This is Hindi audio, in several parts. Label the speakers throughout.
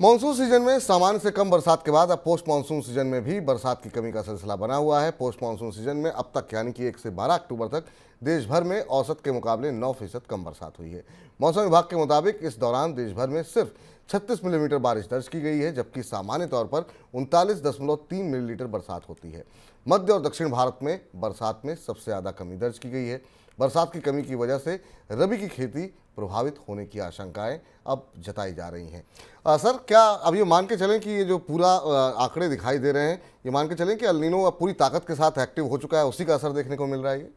Speaker 1: मानसून सीजन में सामान्य से कम बरसात के बाद अब पोस्ट मानसून सीजन में भी बरसात की कमी का सिलसिला बना हुआ है। पोस्ट मानसून सीजन में अब तक यानी कि 1 से 12 अक्टूबर तक देश भर में औसत के मुकाबले 9% कम बरसात हुई है। मौसम विभाग के मुताबिक इस दौरान देश भर में सिर्फ 36 मिलीमीटर बारिश दर्ज की गई है, जबकि सामान्य तौर पर 39.3 मिलीमीटर बरसात होती है। मध्य और दक्षिण भारत में बरसात में सबसे ज़्यादा कमी दर्ज की गई है। बरसात की कमी की वजह से रबी की खेती प्रभावित होने की आशंकाएं अब जताई जा रही हैं। सर, क्या अब ये मान के चलें कि ये जो पूरा आंकड़े दिखाई दे रहे हैं, ये मान के चलें कि एल नीनो अब पूरी ताकत के साथ एक्टिव हो चुका है, उसी का असर देखने को मिल रहा है ये?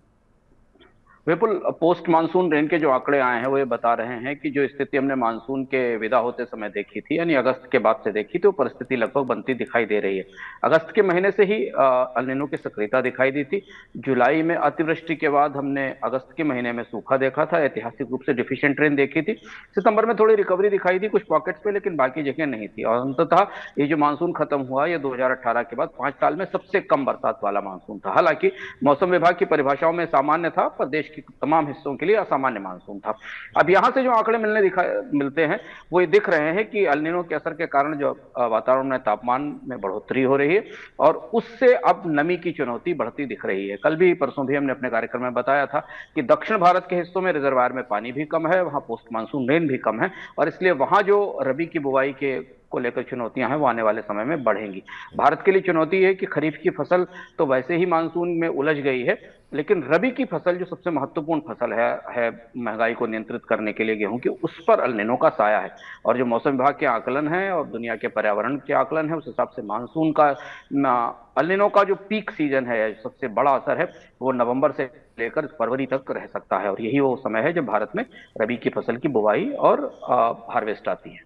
Speaker 2: बिल्कुल, पोस्ट मानसून रेन के जो आंकड़े आए हैं वो ये बता रहे हैं कि जो स्थिति हमने मानसून के विदा होते समय देखी थी, यानी अगस्त के बाद से देखी थी, वो परिस्थिति लगभग बनती दिखाई दे रही है। अगस्त के महीने से ही एल नीनो की सक्रियता दिखाई दी थी। जुलाई में अतिवृष्टि के बाद हमने अगस्त के महीने में सूखा देखा था, ऐतिहासिक रूप से डिफिशिएंट रेन देखी थी। सितंबर में थोड़ी रिकवरी दिखाई दी कुछ पॉकेट्स पे, लेकिन बाकी जगह नहीं थी। और अंततः ये जो मानसून खत्म हुआ, ये 2018 के बाद 5 साल में सबसे कम बरसात वाला मानसून था। हालांकि मौसम विभाग की परिभाषाओं में सामान्य था, पर देश के तमाम हिस्सों के लिए असामान्य मानसून था। अब यहां से जो आंकड़े मिलते हैं वो ये दिख रहे हैं कि एल नीनो के असर के कारण जो वातावरण में तापमान में बढ़ोतरी हो रही है और उससे अब नमी की चुनौती बढ़ती दिख रही है। कल भी परसों भी हमने अपने कार्यक्रम में बताया था कि दक्षिण भारत के हिस्सों में रिजर्वायर में पानी भी कम है, वहां पोस्ट मानसून रेन भी कम है, और इसलिए वहां जो रबी की बुवाई के को लेकर चुनौतियां हैं वो आने वाले समय में बढ़ेंगी। भारत के लिए चुनौती है कि खरीफ की फसल तो वैसे ही मानसून में उलझ गई है, लेकिन रबी की फसल जो सबसे महत्वपूर्ण फसल है महंगाई को नियंत्रित करने के लिए गेहूं की, उस पर एल नीनो का साया है। और जो मौसम विभाग के आकलन है और दुनिया के पर्यावरण के आकलन है, उस हिसाब से मानसून का एल नीनो का जो पीक सीजन है, सबसे बड़ा असर है, वो नवंबर से लेकर फरवरी तक रह सकता है। और यही वो समय है जब भारत में रबी की फसल की बुवाई और हार्वेस्ट आती है।